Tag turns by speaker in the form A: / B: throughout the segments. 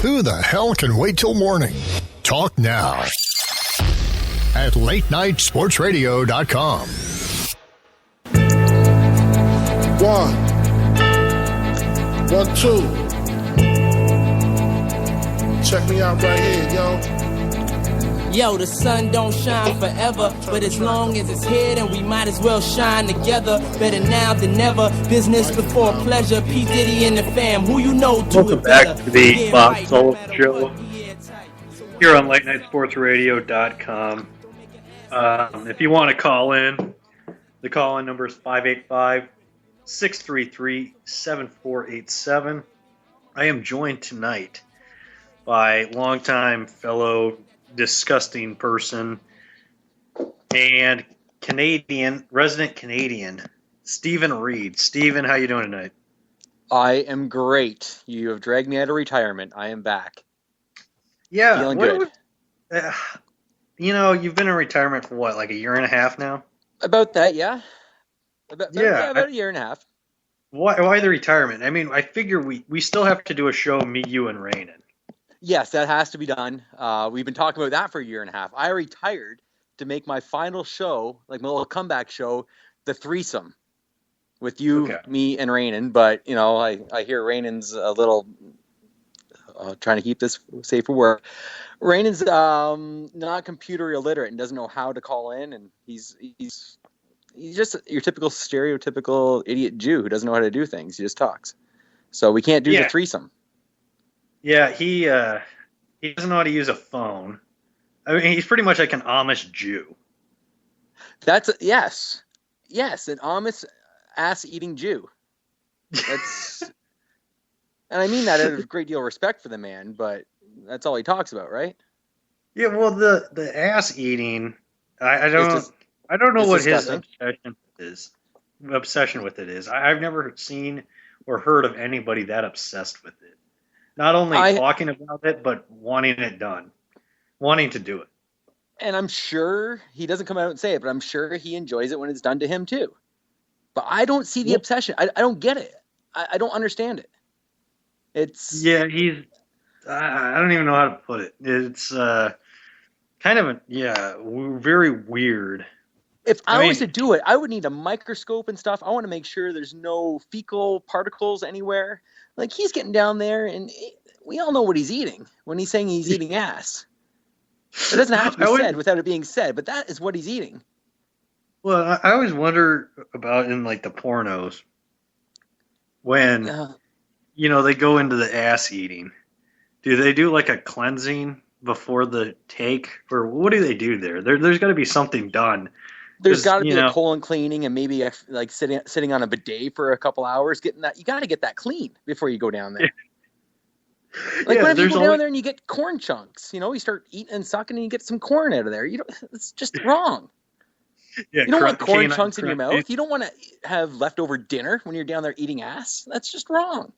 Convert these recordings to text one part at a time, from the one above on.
A: Who the hell can wait till morning? Talk now at latenightsportsradio.com.
B: 1, 2. Check me out right here, yo.
C: Yo, the sun don't shine forever, but as long as it's here, then we might as well shine together. Better now than never. Business before pleasure. P. Diddy and the fam. Who you know do
D: Welcome
C: it better.
D: back to the
C: Yeah,
D: Bob
C: right,
D: Sullivan
C: no
D: Show
C: matter what, yeah, tight.
D: here on LateNightSportsRadio.com. If you want to call in, the call-in number is 585-633-7487. I am joined tonight by longtime fellow disgusting person and resident Canadian, Stephen Reed. Stephen, how you doing tonight?
E: I am great. You have dragged me out of retirement. I am back.
D: Yeah.
E: Feeling good.
D: You've been in retirement for what, like a year and a half now?
E: About that, yeah. About a year and a half.
D: Why the retirement? I mean, I figure we still have to do a show, me, you, and Rainin.
E: Yes, that has to be done. We've been talking about that for a year and a half. I retired to make my final show, like my little comeback show, the threesome with you, me, and Rainin. But, I hear Rainin's a little trying to keep this safe for work. Rainin's not computer illiterate and doesn't know how to call in, and he's just your typical stereotypical idiot Jew who doesn't know how to do things. He just talks. So we can't do the threesome.
D: Yeah, he doesn't know how to use a phone. I mean, he's pretty much like an Amish Jew.
E: Yes, an Amish ass-eating Jew. That's, and I mean that out of a great deal of respect for the man, but that's all he talks about, right?
D: Yeah, well, the ass eating, I don't know what
E: disgusting.
D: his obsession with it is. I've never seen or heard of anybody that obsessed with it. Not only talking about it, but wanting it done. Wanting to do it.
E: And I'm sure he doesn't come out and say it, but I'm sure he enjoys it when it's done to him too. But I don't see the obsession. I don't get it. I don't understand it.
D: I don't even know how to put it. It's kind of very weird.
E: If I was to do it, I would need a microscope and stuff. I want to make sure there's no fecal particles anywhere. Like, he's getting down there, and we all know what he's eating when he's saying he's eating ass. It doesn't have to be said without it being said, but that is what he's eating.
D: Well, I always wonder about in, like, the pornos when, they go into the ass eating. Do they do, like, a cleansing before the take? Or what do they do there? There's got to be something done.
E: There's got to be a colon cleaning and maybe like sitting on a bidet for a couple hours, getting that. You got to get that clean before you go down there. Like, whenever you go down there and you get corn chunks, you start eating and sucking and you get some corn out of there. It's just wrong. You don't want corn chunks in your mouth. You don't want to have leftover dinner when you're down there eating ass. That's just wrong.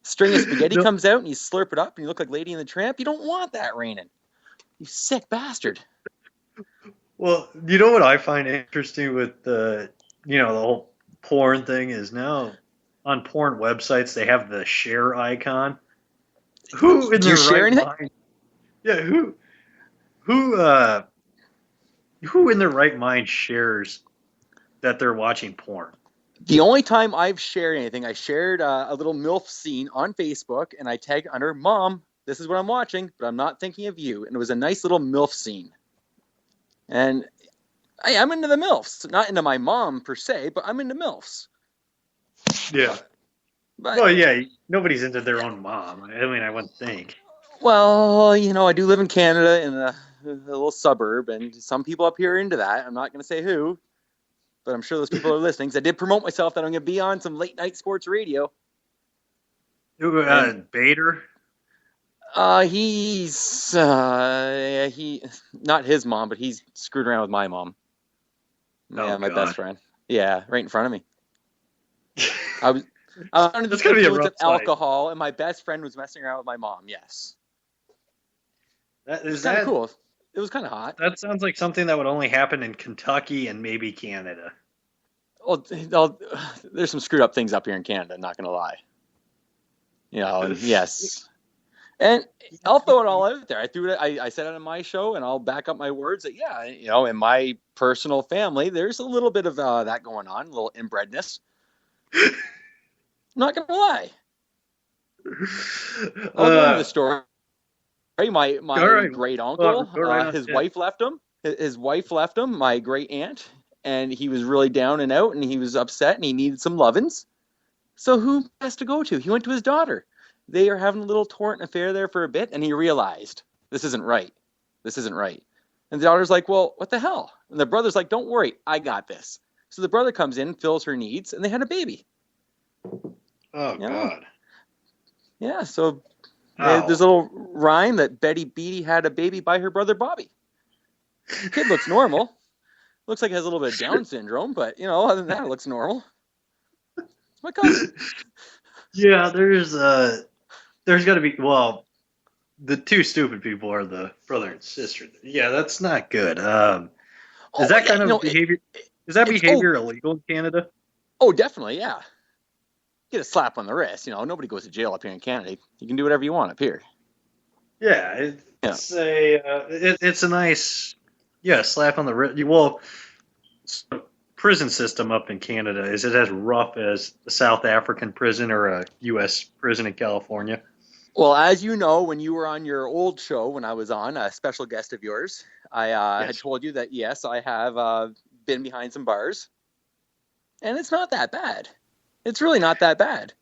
E: String of spaghetti comes out and you slurp it up and you look like Lady and the Tramp. You don't want that, Rainin. You sick bastard.
D: Well, you know what I find interesting with the whole porn thing is now on porn websites they have the share icon. Who in their right mind? Yeah, who in their right mind shares that they're watching porn?
E: The only time I've shared anything, I shared a little MILF scene on Facebook, and I tagged under, "Mom, this is what I'm watching, but I'm not thinking of you." And it was a nice little MILF scene. And I'm into the MILFs. Not into my mom, per se, but I'm into MILFs.
D: Yeah. Nobody's into their own mom. I mean, I wouldn't think.
E: Well, I do live in Canada in a little suburb, and some people up here are into that. I'm not going to say who, but I'm sure those people are listening. Because I did promote myself that I'm going to be on some late night sports radio.
D: Bader?
E: He's not his mom, but he's screwed around with my mom. Yeah, my best friend. Yeah, right in front of me. I was under the influence of alcohol, and my best friend was messing around with my mom. Yes, it was kind of cool. It was kind of hot.
D: That sounds like something that would only happen in Kentucky and maybe Canada.
E: Well, there's some screwed up things up here in Canada. Not going to lie. Yes. And I'll throw it all out there. I said it on my show, and I'll back up my words that, yeah, in my personal family, there's a little bit of that going on, a little inbredness. I'm not going to lie. I'll go into the story. My great uncle, his wife left him. His wife left him, my great aunt, and he was really down and out, and he was upset, and he needed some lovin's. So who has to go to? He went to his daughter. They are having a little torrent affair there for a bit, and he realized, this isn't right. This isn't right. And the daughter's like, well, what the hell? And the brother's like, don't worry, I got this. So the brother comes in, fills her needs, and they had a baby.
D: Oh, God.
E: Yeah, so there's a little rhyme that Betty Beattie had a baby by her brother Bobby. The kid looks normal. Looks like he has a little bit of Down syndrome, but, other than that, it looks normal. It's my cousin.
D: Yeah, there's got to be, well, the two stupid people are the brother and sister. Yeah, that's not good. Is that kind of behavior? Is that behavior illegal in Canada?
E: Oh, definitely, yeah. Get a slap on the wrist. Nobody goes to jail up here in Canada. You can do whatever you want up here.
D: Yeah, it's a nice, slap on the wrist. Well, prison system up in Canada, is it as rough as a South African prison or a U.S. prison in California?
E: Well, as you know, when you were on your old show, when I was on, a special guest of yours, I had told you that, yes, I have been behind some bars. And it's not that bad. It's really not that bad.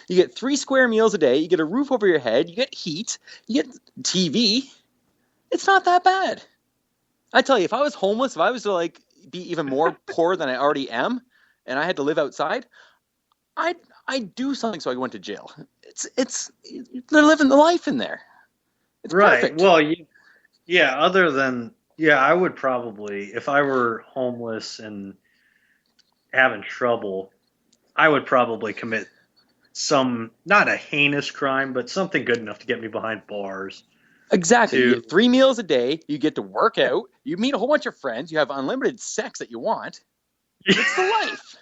E: You get 3 square meals a day. You get a roof over your head. You get heat. You get TV. It's not that bad. I tell you, if I was homeless, if I was to be even more poor than I already am, and I had to live outside, I'd do something so I went to jail. They're living the life in there. It's
D: right.
E: Perfect.
D: Well, yeah. Other than I would probably, if I were homeless and having trouble, I would probably commit not a heinous crime, but something good enough to get me behind bars.
E: Exactly. You get 3 meals a day. You get to work out. You meet a whole bunch of friends. You have unlimited sex that you want. It's the life.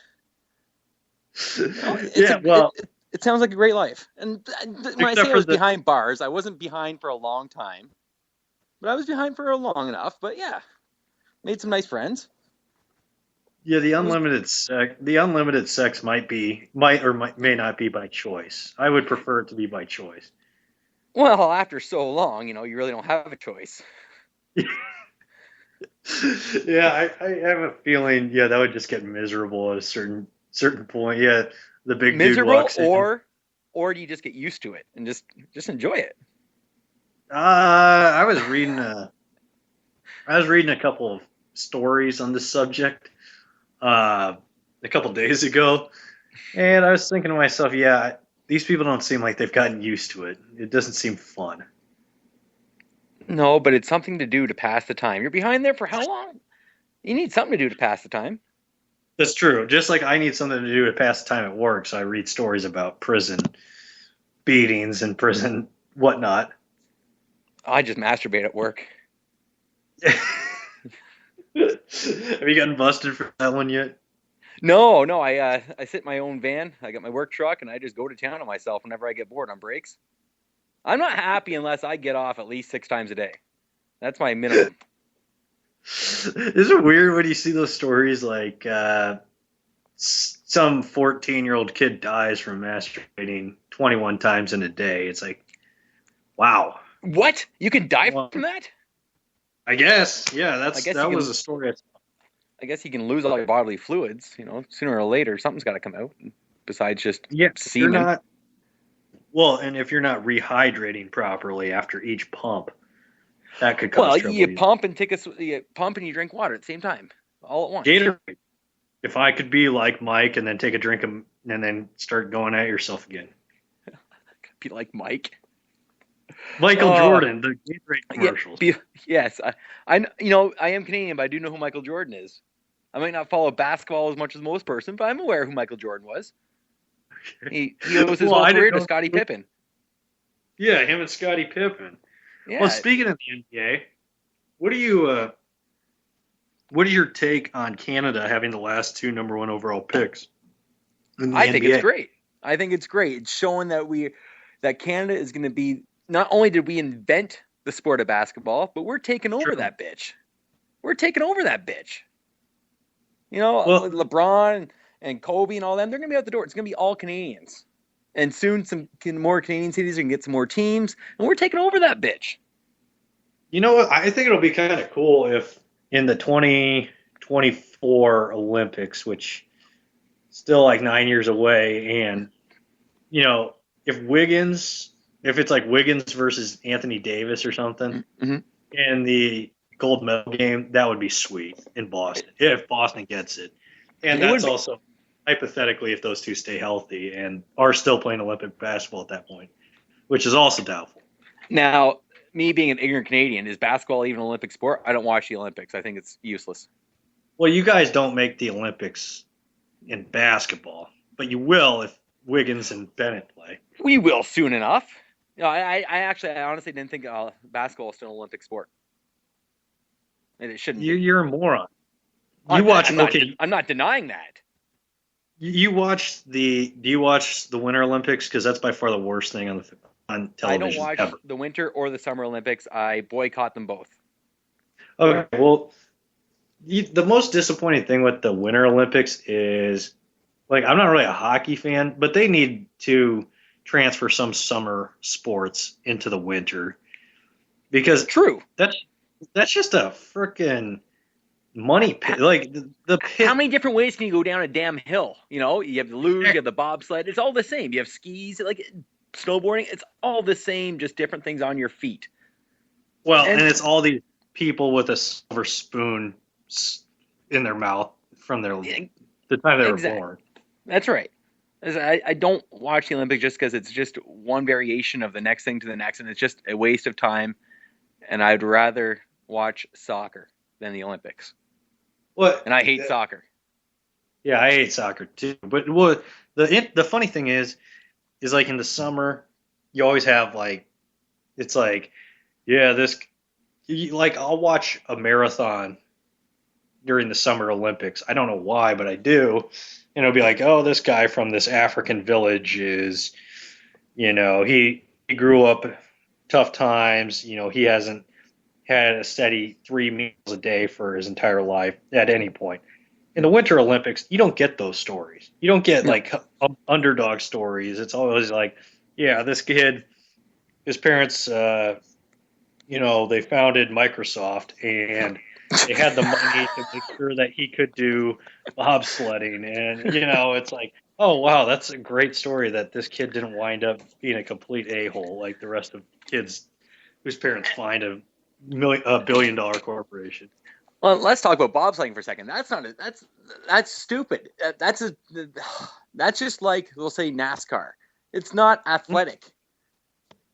E: It sounds like a great life. And when I say I was behind bars, I wasn't behind for a long time. But I was behind for long enough. But yeah, made some nice friends.
D: Yeah, the unlimited sex might may not be by choice. I would prefer it to be by choice.
E: Well, after so long, you really don't have a choice.
D: Yeah, I have a feeling, that would just get miserable at a certain point. Yeah, the big
E: miserable,
D: dude walks in.
E: Or do you just get used to it and just enjoy it?
D: I was reading a couple of stories on this subject a couple days ago, and I was thinking to myself, these people don't seem like they've gotten used to it. It doesn't seem fun.
E: No, but it's something to do to pass the time. You're behind there for how long? You need something to do to pass the time.
D: That's true. Just like I need something to do to pass the time at work, so I read stories about prison beatings and prison whatnot.
E: I just masturbate at work.
D: Have you gotten busted for that one yet?
E: No. I sit in my own van. I got my work truck, and I just go to town on myself whenever I get bored on breaks. I'm not happy unless I get off at least 6 times a day. That's my minimum.
D: Is it weird when you see those stories like some 14-year-old kid dies from masturbating 21 times in a day? It's like, wow.
E: What? You can die from that?
D: I guess. Yeah, that was a story.
E: I guess you can lose all your bodily fluids. Sooner or later, something's got to come out besides just semen.
D: And if you're not rehydrating properly after each pump, that could cause trouble.
E: You pump and you drink water at the same time, all at once.
D: Gatorade. If I could be like Mike and then take a drink and then start going at yourself again.
E: Be like Mike.
D: Michael Jordan, the Gatorade commercials.
E: Yes, I am Canadian, but I do know who Michael Jordan is. I might not follow basketball as much as most person, but I'm aware who Michael Jordan was. He owes his whole career to Scottie Pippen.
D: Yeah, him and Scottie Pippen.
E: Yeah.
D: Well, speaking of the NBA, what is your take on Canada having the last 2 number 1 overall picks in the NBA?
E: Think it's great. I think it's great. It's showing that Canada is going to be not only did we invent the sport of basketball, but we're taking over that bitch. We're taking over that bitch. You know, LeBron and Kobe and all them, they're going to be out the door. It's going to be all Canadians. And soon some more Canadian cities are going to get some more teams, and we're taking over that bitch.
D: You know what? I think it'll be kind of cool if in the 2024 Olympics, which is still like 9 years away, and, you know, if it's like Wiggins versus Anthony Davis or something, in the gold medal game, that would be sweet in Boston, if Boston gets it. And that's also hypothetically if those two stay healthy and are still playing Olympic basketball at that point, which is also doubtful.
E: Now, me being an ignorant Canadian, is basketball even an Olympic sport? I don't watch the Olympics. I think it's useless.
D: Well, you guys don't make the Olympics in basketball, but you will if Wiggins and Bennett play.
E: We will soon enough. No, I honestly didn't think basketball was still an Olympic sport. And it shouldn't.
D: You're a moron.
E: I'm not denying that.
D: Do you watch the Winter Olympics? Because that's by far the worst thing on television.
E: I don't watch the Winter or the Summer Olympics. I boycott them both.
D: Okay, well, the most disappointing thing with the Winter Olympics is, like, I'm not really a hockey fan, but they need to transfer some summer sports into the winter because that's just a freaking money pit. Like the pit.
E: How many different ways can you go down a damn hill? You know, you have the luge, you have the bobsled. It's all the same. You have skis, like snowboarding. It's all the same, just different things on your feet.
D: Well, and it's all these people with a silver spoon in their mouth from the time they were born.
E: That's right. I don't watch the Olympics just because it's just one variation of the next thing to the next, and it's just a waste of time. And I'd rather watch soccer than the Olympics. What? And I hate soccer.
D: Yeah, I hate soccer too. But the funny thing is like in the summer, you always have like, it's like, yeah, I'll watch a marathon during the Summer Olympics. I don't know why, but I do. And it'll be like, oh, this guy from this African village is, you know, he grew up tough times. You know, he hasn't had a steady 3 meals a day for his entire life at any point. In the Winter Olympics, you don't get those stories. You don't get like underdog stories. It's always like, yeah, this kid, his parents, you know, they founded Microsoft and they had the money to make sure that he could do bobsledding. And, you know, it's like, oh, wow, that's a great story that this kid didn't wind up being a complete a-hole like the rest of kids whose parents find a $1 billion corporation.
E: Well, let's talk about bobsledding for a second. That's stupid. That's just like, we'll say NASCAR. It's not athletic.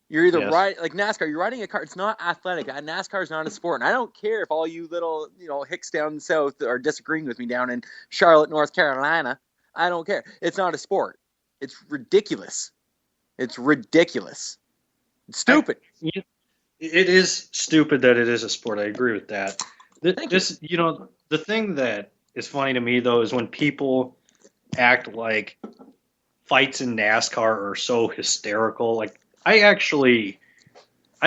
E: You're either like NASCAR, you're riding a car. It's not athletic. NASCAR is not a sport. And I don't care if all you little, you know, hicks down south are disagreeing with me down in Charlotte, North Carolina. I don't care. It's not a sport. It's ridiculous. It's ridiculous. It's stupid.
D: It is stupid that it is a sport. I agree with that. You know, the thing that is funny to me, though, is when people act like fights in NASCAR are so hysterical. Like, I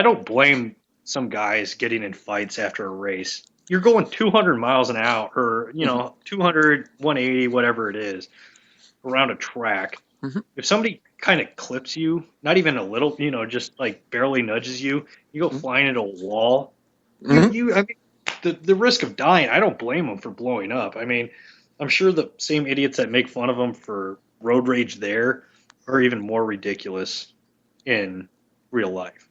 D: don't blame some guys getting in fights after a race. You're going 200 miles an hour or, you know, 200, 180, whatever it is, around a track. Mm-hmm. If somebody kind of clips you, not even a little, you know, just like barely nudges you, you go flying into a wall. Mm-hmm. I mean, the risk of dying, I don't blame them for blowing up. I mean, I'm sure the same idiots that make fun of them for road rage there are even more ridiculous in real life.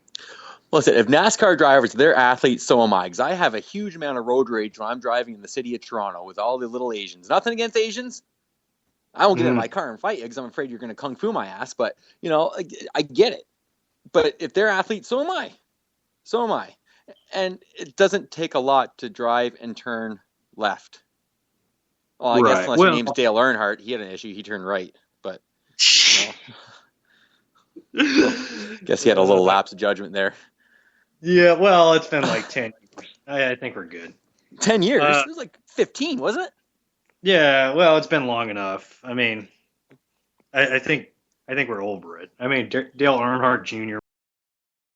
E: Listen, if NASCAR drivers, they're athletes, so am I. Because I have a huge amount of road rage when I'm driving in the city of Toronto with all the little Asians. Nothing against Asians. I won't get in my car and fight you because I'm afraid you're going to kung fu my ass. But, you know, I get it. But if they're athletes, so am I. So am I. And it doesn't take a lot to drive and turn left. Well, I guess unless your name's Dale Earnhardt, he had an issue. He turned right. But, you know. Guess he had a little lapse of judgment there.
D: Yeah, well, it's been like 10 years. I think we're good.
E: 10 years? It was like 15, wasn't it?
D: Yeah, well, it's been long enough. I mean, I think we're over it. I mean, Dale Earnhardt Jr.